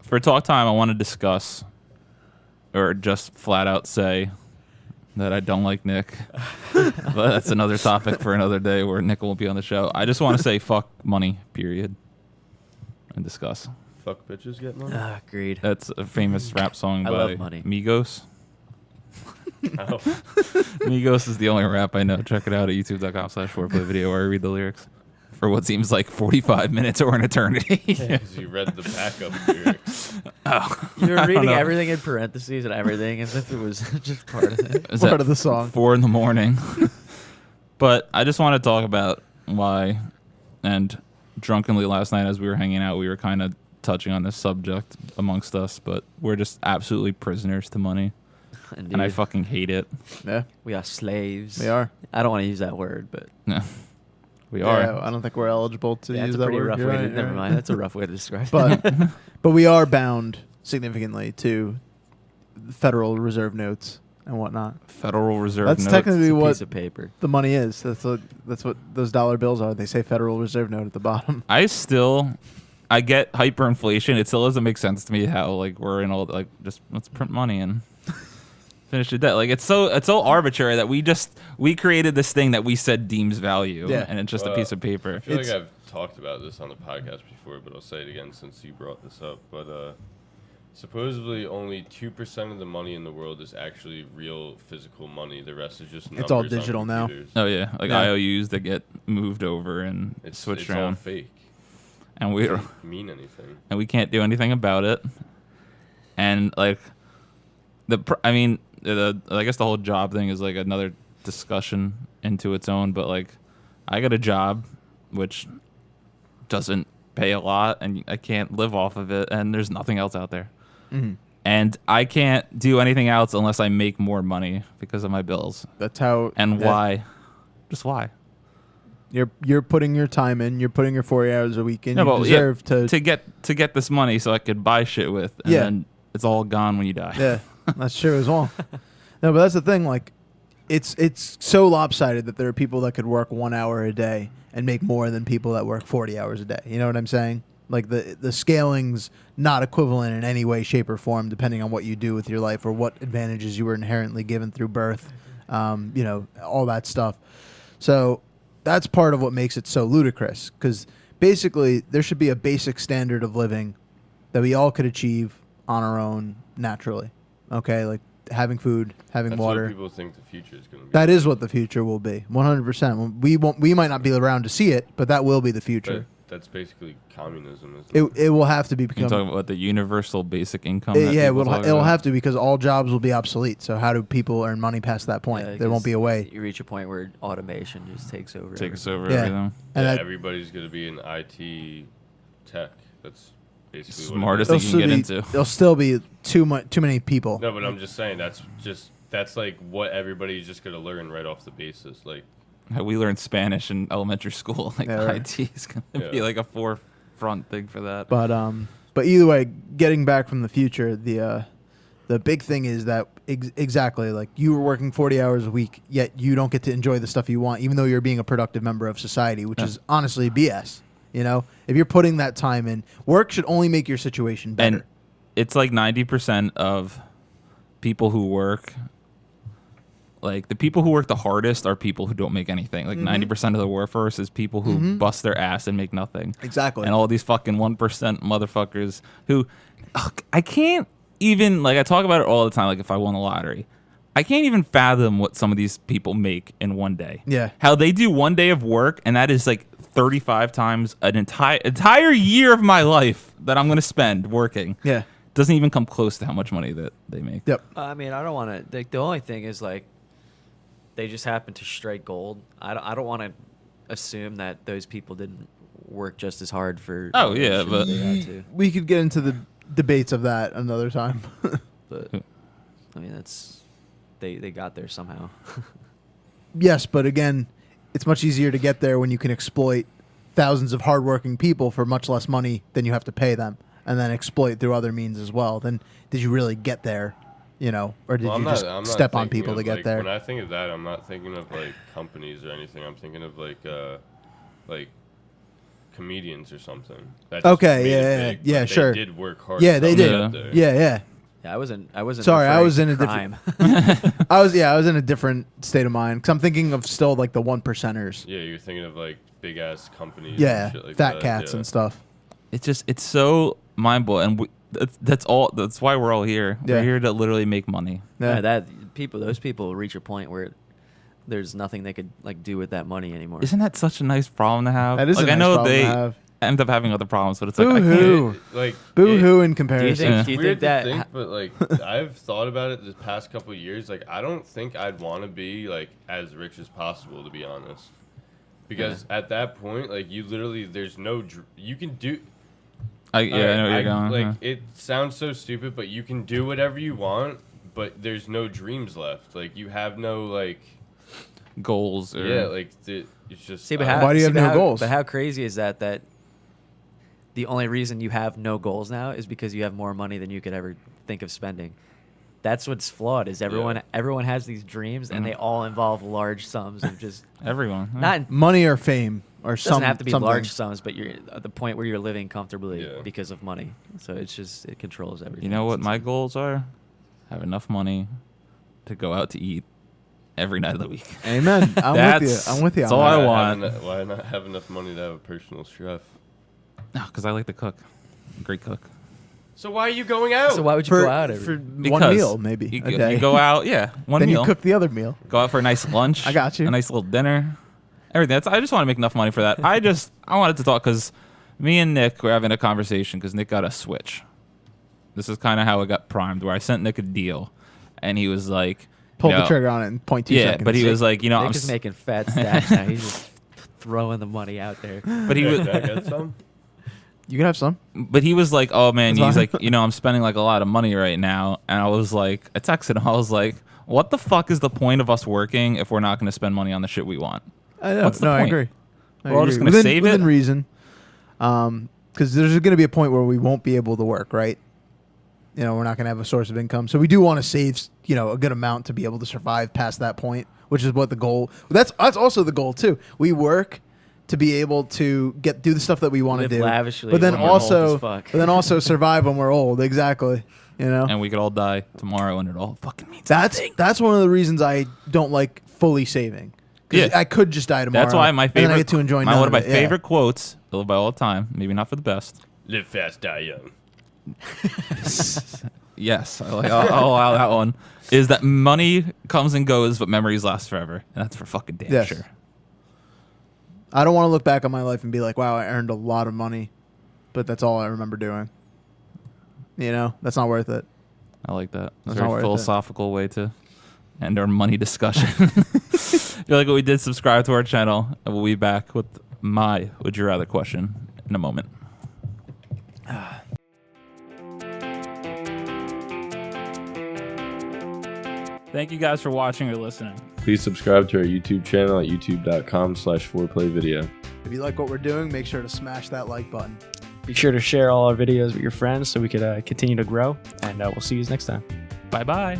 For talk time, I want to discuss, or just flat out say, that I don't like Nick. But that's another topic for another day where Nick won't be on the show. I just want to say fuck money, period, and discuss. Fuck bitches get money? Agreed. That's a famous rap song I by love money. Migos. Oh. Migos is the only rap I know. Check it out at youtube.com/foreplay-video where I read the lyrics for what seems like 45 minutes or an eternity. Because you read the backup lyrics. Oh, You're I don't reading know. everything in parentheses and everything as if it was just part of it. Is Part that of the song. 4 a.m. But I just want to talk about why, and drunkenly last night as we were hanging out, we were kind of touching on this subject amongst us, but we're just absolutely prisoners to money. Indeed. And I fucking hate it. Yeah, We are slaves. we are. I don't want to use that word, but No, we are. Yeah, I don't think we're eligible to yeah, use that's a that pretty word. rough You're way right, to. you're Never right. mind. That's a rough way to describe it. But we are bound significantly to Federal Reserve notes and whatnot. Federal Reserve That's notes. technically It's a what piece of paper. the money is. That's what those dollar bills are. They say Federal Reserve note at the bottom. I get hyperinflation. It still doesn't make sense to me how like we're in all like just let's print money and finish the debt. Like it's so arbitrary that we created this thing that we said deems value, Yeah. and it's just a piece of I paper. feel It's- like I've talked about this on the podcast before, but I'll say it again since you brought this up. But supposedly only 2% of the money in the world is actually real physical money. The rest is just numbers It's all on digital now. computers. Oh yeah, like Yeah. IOUs that get moved over and switched It's all around, fake. and we Doesn't mean anything. and we can't do anything about it. And like I guess the whole job thing is like another discussion into its own. But like, I got a job which doesn't pay a lot, and I can't live off of it, and there's nothing else out there. Mm-hmm. And I can't do anything else unless I make more money because of my bills. That's how. And why? Just why? You're putting your time in. You're putting your 40 hours a week in. No, You but deserve to get this money so I could buy shit with, and Yeah. then it's all gone when you die. Yeah, that's true as well. No, but that's the thing. Like, it's so lopsided that there are people that could work 1 hour a day and make more than people that work 40 hours a day. You know what I'm saying? Like the scaling's not equivalent in any way, shape, or form, depending on what you do with your life or what advantages you were inherently given through birth. All that stuff. So that's part of what makes it so ludicrous. Because basically, there should be a basic standard of living that we all could achieve on our own naturally. Okay, like having food, having That's water. what people think the future is going to be. That is what the future will be, 100%. We might not be around to see it, but that will be the future. But that's basically communism, isn't it? It will have to be You become. talking about the universal basic income? that Yeah, people talk it'll about? have to because all jobs will be obsolete. So how do people earn money past that point? Yeah, There won't be a way. You reach a point where automation just takes over. Takes everything. over Yeah. everything. And Yeah, that- everybody's going to be in IT tech. That's basically Smartest what thing it you is. can get into. There'll still be too many people. No, but I'm just saying that's like what everybody's just going to learn right off the basis. Like, How we learned Spanish in elementary school. Like Yeah, right. IT is gonna be Yeah. like a forefront thing for that. But either way, getting back from the future, the big thing is that exactly like you were working 40 hours a week, yet you don't get to enjoy the stuff you want, even though you're being a productive member of society, which is honestly BS. You know, if you're putting that time in, work should only make your situation better. And it's like 90% of people who work, like the people who work the hardest are people who don't make anything. Like 90% of the workforce is people who bust their ass and make nothing. Exactly. And all these fucking 1% motherfuckers who, I can't even, like I talk about it all the time, like if I won the lottery. I can't even fathom what some of these people make in one day. Yeah. How they do one day of work, and that is like 35 times an entire year of my life that I'm going to spend working. Yeah. Doesn't even come close to how much money that they make. Yep. I mean, I don't want to. Like, the only thing is like, they just happen to strike gold. I don't want to assume that those people didn't work just as hard for. Oh, yeah, shit but- they had to. We could get into the debates of that another time. But I mean, that's they got there somehow. Yes, but again, it's much easier to get there when you can exploit thousands of hardworking people for much less money than you have to pay them, and then exploit through other means as well, then did you really get there? You know, or did Well, you I'm just not step on thinking people to of, get like, there? When I think of that, I'm not thinking of like companies or anything. I'm thinking of like comedians or something. That just Okay, made it yeah, big, yeah, but sure. They did work hard. Yeah, they to did. get there. Yeah. Yeah, I wasn't. Sorry, I referring was to in a crime. I was in a different state of mind because I'm thinking of still like the 1%ers. Yeah, you're thinking of like big ass companies. Yeah, and shit like fat that. cats Yeah. and stuff. It's so mind blowing, and that's all. That's why we're all here. Yeah. We're here to literally make money. Yeah. Those people reach a point where there's nothing they could like do with that money anymore. Isn't that such a nice problem to have? That is a like, nice I know problem they to have. end up having other problems, but it's like I Boo-hoo. can't. Like Boo-hoo in do you comparison. think? Do you weird think that? to think, but like I've thought about it the past couple of years. Like I don't think I'd want to be like as rich as possible, to be honest. Because at that point, like you literally, there's no you can do. I know where you're going. Like yeah. it sounds so stupid, but you can do whatever you want. But there's no dreams left. Like you have no like. Goals. Or, Yeah, like it's just. See, but I how, don't- Why do you have but no how- goals? But how crazy is that? That the only reason you have no goals now is because you have more money than you could ever think of spending. That's what's flawed. Is everyone has these dreams and they all involve large sums of just everyone. yeah. not. Money or fame or It doesn't have to be something. large sums, but you're at the point where you're living comfortably Yeah. because of money. So it controls everything. You know what my goals are? Have enough money to go out to eat every night of the week. Amen. I'm with you. That's on all that. I want. Why not have enough money to have a personal chef? No, because I like to cook. Great cook. So why are you going out? So why would you For, go out for every? one Because meal, maybe You, a day. you go out, yeah, one then meal. you cook the other meal. Go out for a nice lunch. I got you. A nice little dinner. Everything. I just want to make enough money for that. I wanted to talk because me and Nick were having a conversation because Nick got a Switch. This is kind of how it got primed, where I sent Nick a deal, and he was like, Pulled you the know, trigger on it in 0.2 Yeah, seconds. but he was like, Nick I'm is making fat stats now. He's just throwing the money out there. but he was, Can I get some? You can have some. but he was like, oh man, That's he's fine. like, I'm spending like a lot of money right now, and I was like, I texted him, I was like, what the fuck is the point of us working if we're not going to spend money on the shit we want? I know. What's the no, I point? agree. I We're all just agree. gonna save within it? reason. Because there's going to be a point where we won't be able to work, right? We're not going to have a source of income. So we do want to save, a good amount to be able to survive past that point, which is what the goal. That's also the goal too. We work to be able to do the stuff that we want to Live do, lavishly but then when we're old also, as fuck. survive when we're old. Exactly. And we could all die tomorrow, and it all fucking means That's one of the reasons I don't like fully saving. 'Cause Yeah. I could just die tomorrow. That's why my and then favorite, I get to enjoy one none of my it. Yeah. favorite quotes, live by all time, maybe not for the best. Live fast, die young. Yes, I'll allow that one. Is that money comes and goes, but memories last forever, and that's for fucking damn Yes. sure. I don't want to look back on my life and be like, wow, I earned a lot of money, but that's all I remember doing. That's not worth it. I like that. That's It's a not very worth it. philosophical way to end our money discussion. If you like what we did, subscribe to our channel, and we'll be back with my Would You Rather question in a moment. Thank you guys for watching or listening. Please subscribe to our YouTube channel at youtube.com/4playvideo. If you like what we're doing, make sure to smash that like button. Be sure to share all our videos with your friends so we could continue to grow, and we'll see you next time. Bye-bye.